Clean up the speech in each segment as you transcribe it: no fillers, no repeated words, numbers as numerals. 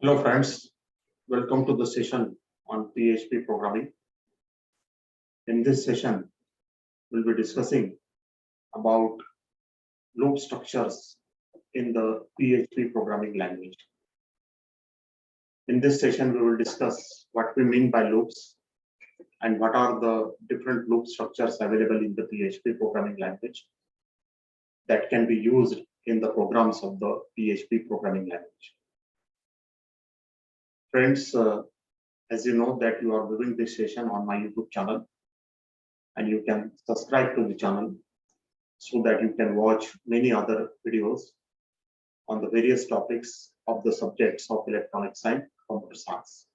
Hello friends, welcome to the session on PHP programming. In this session, we'll be discussing about loop structures in the PHP programming language. In this session, we will discuss what we mean by loops and what are the different loop structures available in the PHP programming language that can be used in the programs of the PHP programming language. Friends, as you know that you are viewing this session on my YouTube channel, and you can subscribe to the channel so that you can watch many other videos on the various topics of the subjects of electronics and computer science.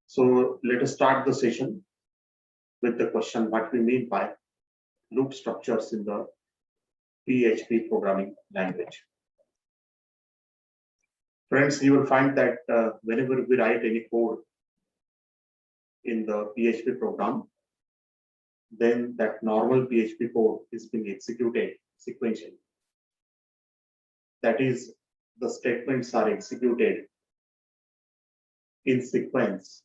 So let us start the session with the question what we mean by loop structures in the PHP programming language. Friends, you will find that whenever we write any code in the PHP program, then that normal PHP code is being executed sequentially. That is, the statements are executed in sequence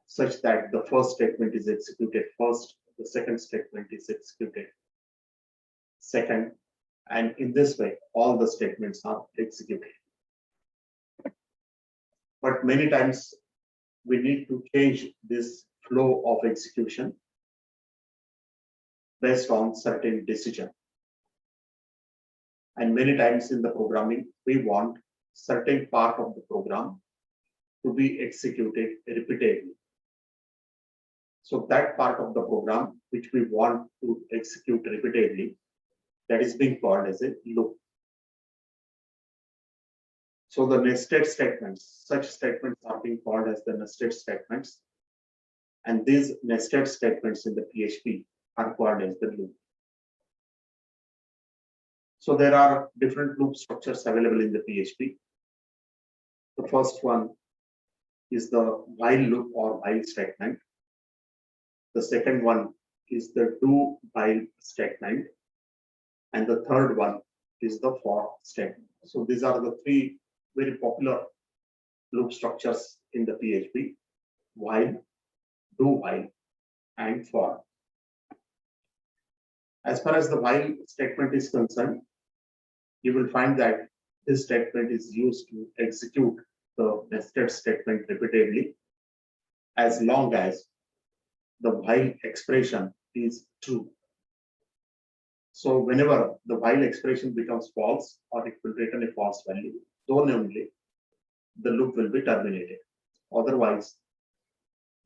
such that the first statement is executed first, the second statement is executed second, and in this way, all the statements are executed. But many times we need to change this flow of execution based on certain decision. And many times in the programming, we want certain part of the program to be executed repeatedly. So that part of the program which we want to execute repeatedly, that is being called as a loop. So the nested statements, such statements are being called as the nested statements. And these nested statements in the PHP are called as the loop. So there are different loop structures available in the PHP. The first one is the while loop or while statement. The second one is the do while statement. And the third one is the for statement. So these are the three very popular loop structures in the PHP: while, do while, and for. As far as the while statement is concerned, you will find that this statement is used to execute the nested statement repeatedly as long as the while expression is true. So whenever the while expression becomes false or it will return a false value, then only the loop will be terminated. Otherwise,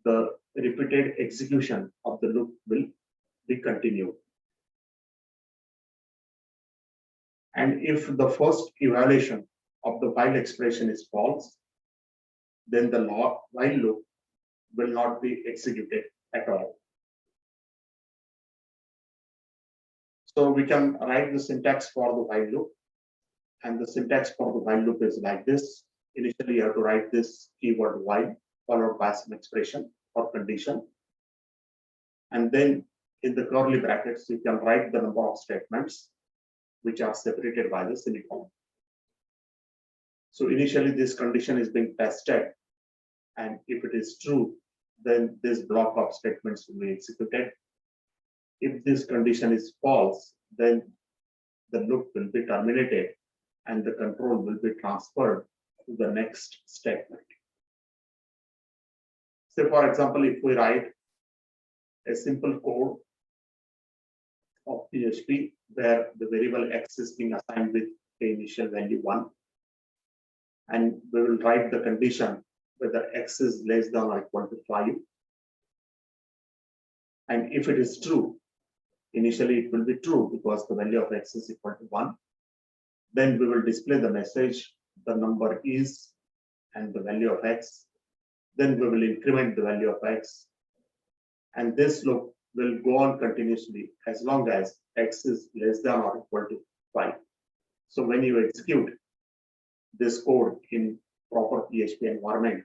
the repeated execution of the loop will be continued. And if the first evaluation of the while expression is false, then the while loop will not be executed at all. So we can write the syntax for the while loop. And the syntax for the while loop is like this. Initially, you have to write this keyword while followed by some expression or condition. And then in the curly brackets, you can write the number of statements which are separated by the semicolon. So initially this condition is being tested, and if it is true, then this block of statements will be executed. If this condition is false, then the loop will be terminated and the control will be transferred to the next statement. Say for example, if we write a simple code of PHP where the variable x is being assigned with the initial value 1, and we will write the condition whether x is less than or equal to 5, and if it is true, initially it will be true because the value of x is equal to 1, then we will display the message the number is and the value of x, then we will increment the value of x, and this loop will go on continuously as long as x is less than or equal to 5. So when you execute this code in proper PHP environment,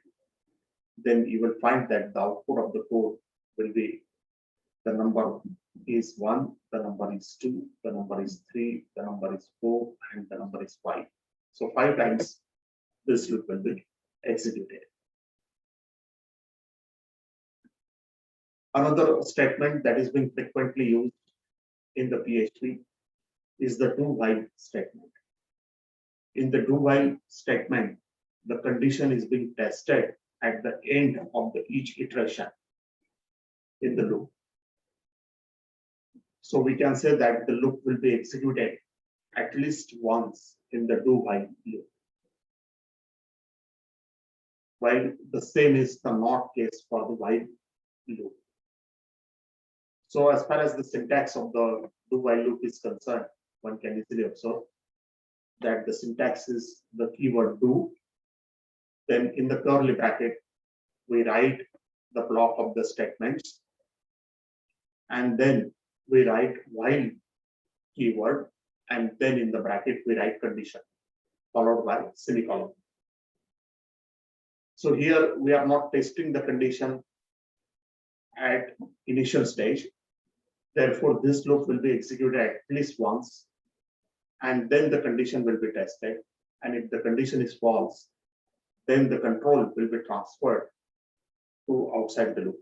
then you will find that the output of the code will be the number is 1, the number is 2, the number is 3, the number is 4, and the number is 5. So 5 times this loop will be executed. Another statement that is being frequently used in the PHP is the do while statement. In the do while statement, the condition is being tested at the end of each iteration in the loop. So we can say that the loop will be executed at least once in the do while loop. While the same is the not case for the while loop. So as far as the syntax of the do while loop is concerned, one can easily observe that the syntax is the keyword do. Then in the curly bracket, we write the block of the statements. And then we write while keyword. And then in the bracket, we write condition, followed by semicolon. So here we are not testing the condition at initial stage. Therefore, this loop will be executed at least once, and then the condition will be tested. And if the condition is false, then the control will be transferred to outside the loop.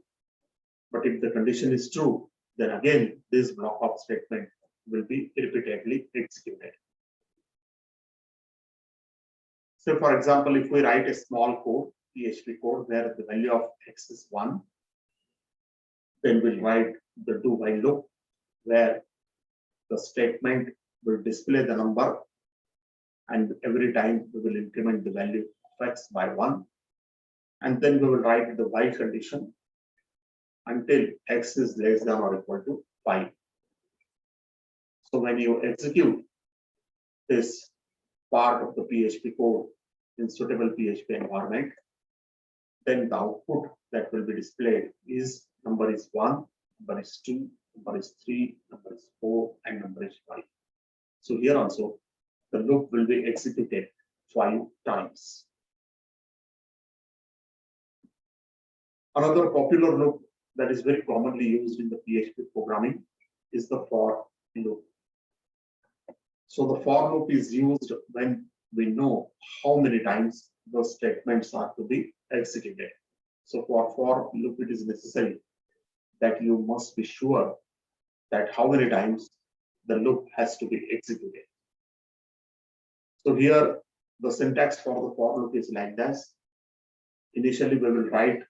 But if the condition is true, then again, this block of statement will be repeatedly executed. So for example, if we write a small code, PHP code, where the value of x is 1, then we'll write the do while loop, where the statement will display the number, and every time we will increment the value of x by 1, and then we will write the while condition until x is less than or equal to 5. So when you execute this part of the PHP code in suitable PHP environment, then the output that will be displayed is number is 1, number is 2, number is 3, number is 4, and number is 5. So here also the loop will be executed 5 times. Another popular loop that is very commonly used in the PHP programming is the for loop. So the for loop is used when we know how many times those statements are to be executed. So for loop, it is necessary that you must be sure that how many times the loop has to be executed. So here the syntax for the for loop is like this. Initially, we will write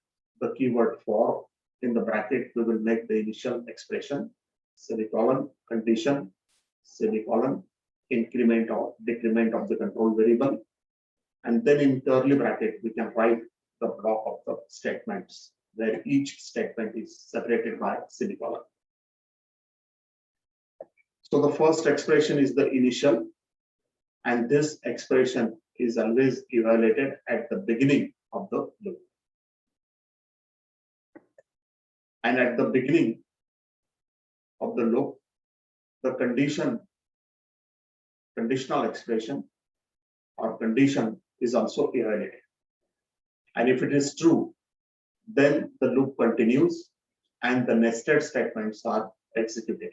the keyword for. In the bracket, we will make the initial expression, semicolon, condition, semicolon, increment or decrement of the control variable. And then in curly bracket, we can write the block of the statements, where each statement is separated by semicolon. So the first expression is the initial, and this expression is always evaluated at the beginning of the loop. And at the beginning of the loop, the conditional expression or condition is also evaluated. And if it is true, then the loop continues and the nested statements are executed.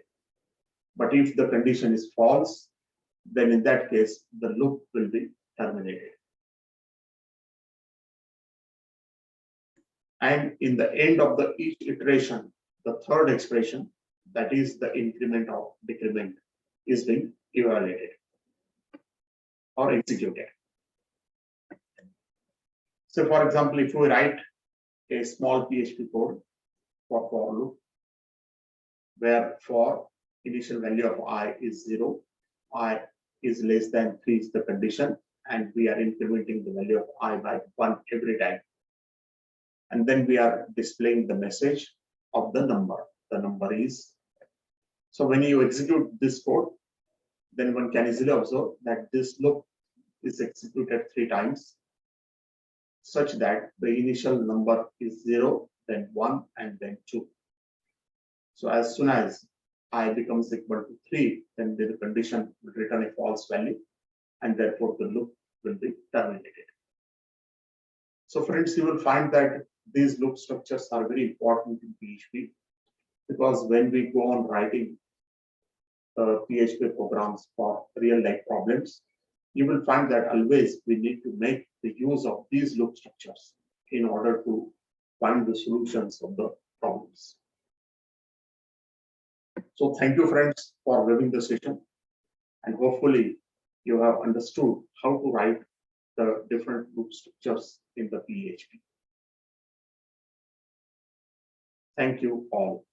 But if the condition is false, then in that case, the loop will be terminated. And in the end of each iteration, the third expression, that is the increment or decrement, is being evaluated or executed. So for example, if we write a small PHP code for loop, where for initial value of I is 0, I is less than 3 is the condition, and we are incrementing the value of I by 1 every time. And then we are displaying the message of the number. The number is. So when you execute this code, then one can easily observe that this loop is executed 3 times, such that the initial number is 0, then 1, and then 2. So as soon as I becomes equal to 3, then the condition will return a false value, and therefore the loop will be terminated. So friends, you will find that these loop structures are very important in PHP, because when we go on writing PHP programs for real-life problems, you will find that always we need to make the use of these loop structures in order to find the solutions of the problems. So thank you, friends, for viewing the session, and hopefully you have understood how to write the different loop structures in the PHP. Thank you all.